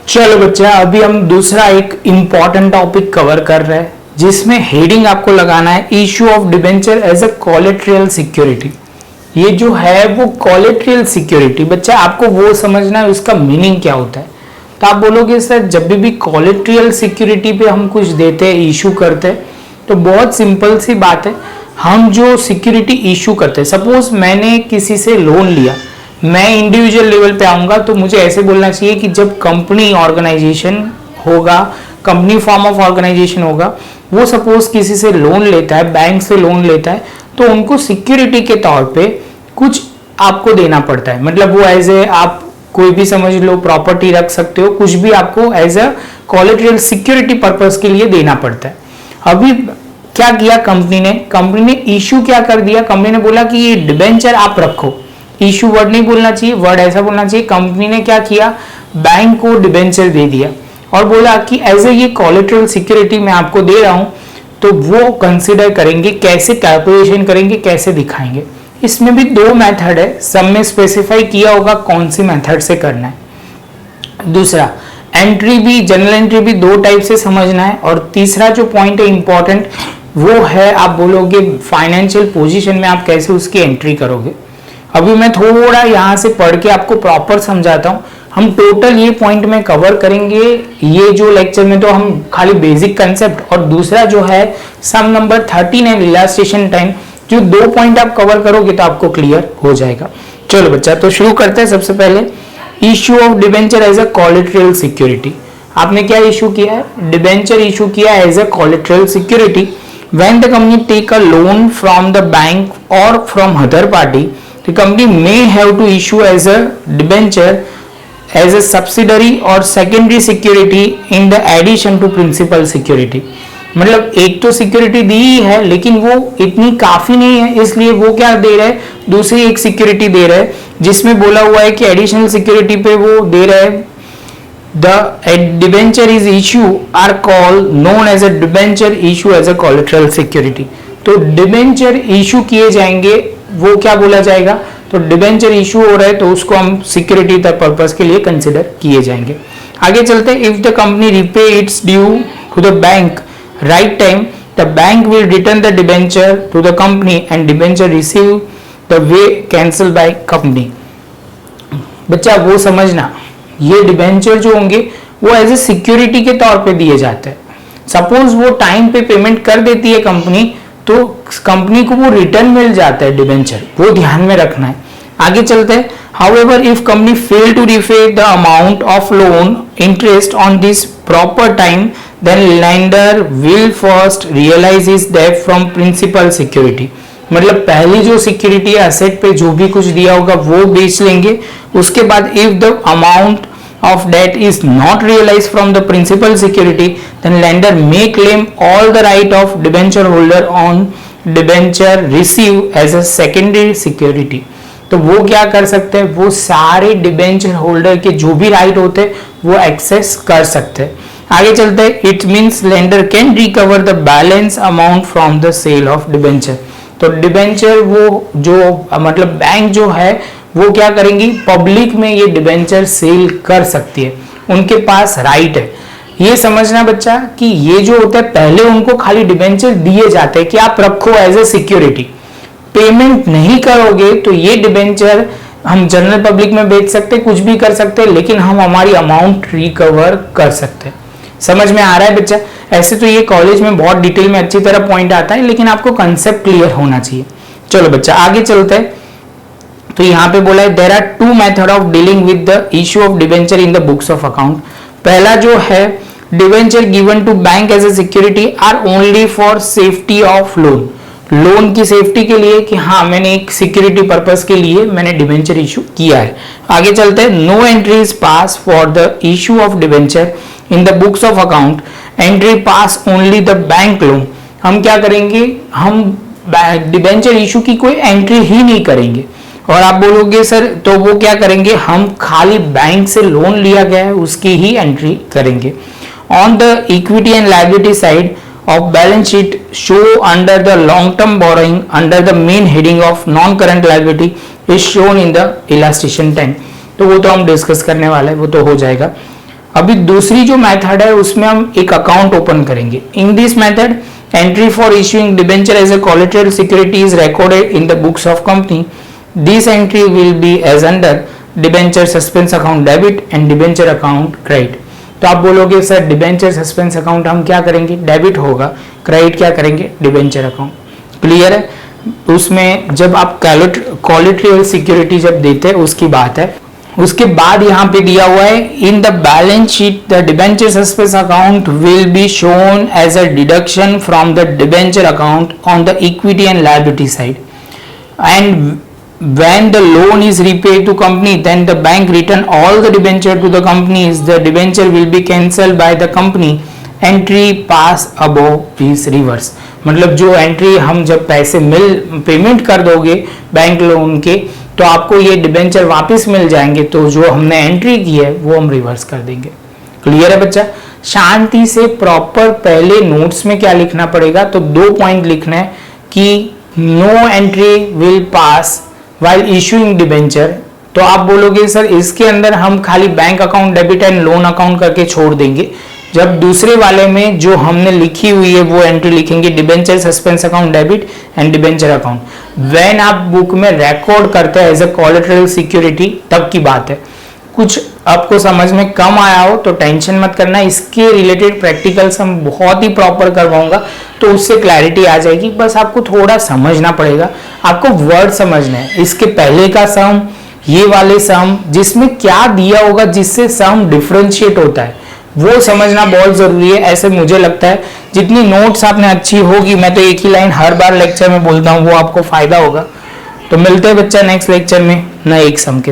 चलो बच्चा, अभी हम दूसरा एक इम्पॉर्टेंट टॉपिक कवर कर रहे हैं जिसमें हेडिंग आपको लगाना है issue of debenture as a collateral security. ये जो है वो कोलेटरल सिक्योरिटी, बच्चा आपको वो समझना है उसका मीनिंग क्या होता है। तो आप बोलोगे सर जब भी कोलेटरल सिक्योरिटी पे हम कुछ देते हैं, इशू करते हैं, तो बहुत सिंपल सी बात है। हम जो सिक्योरिटी इशू करते हैं, सपोज मैंने किसी से लोन लिया, मैं इंडिविजुअल लेवल पे आऊंगा तो मुझे ऐसे बोलना चाहिए कि जब कंपनी ऑर्गेनाइजेशन होगा, कंपनी फॉर्म ऑफ ऑर्गेनाइजेशन होगा, वो सपोज किसी से लोन लेता है, बैंक से लोन लेता है, तो उनको सिक्योरिटी के तौर पे कुछ आपको देना पड़ता है। मतलब वो एज ए, आप कोई भी समझ लो, प्रॉपर्टी रख सकते हो, कुछ भी आपको as a collateral security purpose के लिए देना पड़ता है। अभी क्या किया कंपनी ने इशू क्या कर दिया, कंपनी ने बोला कि ये डिबेंचर आप रखो। इशू वर्ड नहीं बोलना चाहिए, वर्ड ऐसा बोलना चाहिए, कंपनी ने क्या किया, बैंक को डिबेंचर दे दिया और बोला कि एज ए ये कोलेटरल सिक्योरिटी मैं आपको दे रहा हूं, तो वो कंसिडर करेंगे, कैसे कैलकुलेशन करेंगे, कैसे दिखाएंगे। इसमें भी दो मेथड है, सब में स्पेसिफाई किया होगा कौन सी मेथड से करना है। दूसरा, एंट्री भी, जनरल एंट्री भी दो टाइप से समझना है। और तीसरा जो पॉइंट है इंपॉर्टेंट, वो है आप बोलोगे फाइनेंशियल पोजीशन में आप कैसे उसकी एंट्री करोगे। अभी मैं थोड़ा यहाँ से पढ़ के आपको प्रॉपर समझाता हूँ। हम टोटल ये पॉइंट में कवर करेंगे ये जो लेक्चर में, तो हम खाली बेसिक कंसेप्ट, और दूसरा जो है सम नंबर 13 एंड इलास्ट्रेशन टाइम, जो दो पॉइंट आप कवर करोगे तो आपको क्लियर हो जाएगा। चलो बच्चा, तो शुरू करते हैं। सबसे पहले issue of debenture as a collateral security. आपने क्या इशू किया है, डिबेंचर इशू किया as a collateral security. When the company take a loan from the bank और from other party, the company may have to issue as a debenture as a subsidiary or secondary security in the addition to principal security। मतलब एक तो security दी ही है लेकिन वो इतनी काफी नहीं है, इसलिए वो क्या दे रहे हैं, दूसरी एक सिक्योरिटी दे रहे हैं जिसमें बोला हुआ है कि एडिशनल सिक्योरिटी पे वो दे रहे हैं। The debenture is issue are called known as a debenture issue as a collateral security। तो डिबेंचर इशू किए जाएंगे, वो क्या बोला जाएगा, तो डिबेंचर इशू हो रहा है तो उसको हम सिक्योरिटी पर्पस के लिए कंसिडर किए जाएंगे। आगे चलते हैं। If the company repay its due to the bank right time, the bank will return the debenture to the company and debenture receive the way cancel by company. बच्चा वो समझना, ये डिबेंचर जो होंगे वो एज ए सिक्योरिटी के तौर पे दिए जाते हैं। सपोज वो टाइम पे पेमेंट कर देती है कंपनी, तो कंपनी को वो रिटर्न मिल जाता है डिबेंचर, वो ध्यान में रखना है। आगे चलते हैं। However if company fail to repay the amount of loan interest on this proper time, then lender will first realise his debt from principal security. मतलब पहली जो सिक्योरिटी है, एसेट पे जो भी कुछ दिया होगा वो बेच लेंगे। उसके बाद if the amount of debt is not realized from the principal security, then lender may claim all the right of debenture holder on debenture received as a secondary security। तो वो क्या कर सकते हैं, वो सारे डिबेंचर होल्डर के जो भी राइट होते हैं वो एक्सेस कर सकते हैं। आगे चलते हैं। It means lender can recover the balance amount from the sale of debenture. तो डिबेंचर वो जो मतलब बैंक जो है वो क्या करेंगी, पब्लिक में ये डिबेंचर सेल कर सकती है, उनके पास राइट है। ये समझना बच्चा कि ये जो होता है, पहले उनको खाली डिबेंचर दिए जाते हैं कि आप रखो एज ए सिक्योरिटी, पेमेंट नहीं करोगे तो ये डिबेंचर हम जनरल पब्लिक में बेच सकते, कुछ भी कर सकते, लेकिन हम हमारी अमाउंट रिकवर कर सकते हैं। समझ में आ रहा है बच्चा? ऐसे तो ये कॉलेज में बहुत डिटेल में अच्छी तरह पॉइंट आता है, लेकिन आपको कंसेप्ट क्लियर होना चाहिए। चलो बच्चा आगे चलते हैं। तो यहाँ पे बोला है there are two method of dealing with the issue of debenture in the books of account. पहला जो है, debenture given to bank as a security are only for safety of loan. Loan की सेफ्टी के लिए कि हाँ मैंने एक सिक्योरिटी पर्पस के लिए मैंने डिबेंचर इशू किया है। आगे चलते हैं। No entries pass for the issue of debenture in the books of account, entry pass only the bank loan. हम क्या करेंगे, हम डिबेंचर इशू की कोई एंट्री ही नहीं करेंगे। और आप बोलोगे सर तो वो क्या करेंगे, हम खाली बैंक से लोन लिया गया है उसकी ही एंट्री करेंगे। On the equity and liability side of balance sheet show under the long term borrowing under the main heading of non current liability is shown in the illustration 10। तो वो तो हम डिस्कस करने वाले हैं, वो तो हो जाएगा। अभी दूसरी जो मेथड है उसमें हम एक अकाउंट ओपन करेंगे. In this method entry for issuing debenture as a collateral security is recorded in the books of company. This entry will be as under debenture suspense account debit and debenture account credit. तो आप बोलोगे sir debenture suspense account हम क्या करेंगे, debit होगा, credit क्या करेंगे, debenture account. Clear है. उसमें जब आप कोलेटरल सिक्योरिटी जब देते हैं उसकी बात है. उसके बाद यहाँ पे दिया हुआ है in the balance sheet the debenture suspense account will be shown as a deduction from the debenture account on the equity and liability side and when the loan is repaid to company then the bank return all the debenture to the companies. The debenture will be cancelled by the company. Entry pass above is reverse. मतलब जो entry हम जब पैसे payment कर दोगे bank loan के तो आपको ये डिबेंचर वापस मिल जाएंगे. तो जो हमने एंट्री की है वो हम रिवर्स कर देंगे. क्लियर है बच्चा. शांति से प्रॉपर पहले नोट्स में क्या लिखना पड़ेगा, तो 2 पॉइंट लिखना है कि no entry will pass while issuing debenture. तो आप बोलोगे सर इसके अंदर हम खाली bank account debit and loan account करके छोड़ देंगे, जब दूसरे वाले में जो हमने लिखी हुई है वो एंट्री लिखेंगे debenture suspense account debit and debenture account. When आप बुक में रिकॉर्ड करते हैं एज अ कोलेटरल सिक्योरिटी तब की बात है. कुछ आपको समझ में कम आया हो तो टेंशन मत करना, इसके रिलेटेड प्रैक्टिकल्स हम बहुत ही प्रॉपर करवाऊंगा तो उससे क्लैरिटी आ जाएगी. बस आपको थोड़ा समझना पड़ेगा, आपको वर्ड समझना है. इसके पहले का सम, ये वाले सम जिसमें क्या दिया होगा जिससे सम डिफरेंशिएट होता है वो समझना बहुत जरूरी है. ऐसे मुझे लगता है जितनी नोट्स आपने अच्छी होगी, मैं तो एक ही लाइन हर बार लेक्चर में बोलता हूँ, वो आपको फायदा होगा. तो मिलते हैं बच्चा नेक्स्ट लेक्चर में नए एक सम के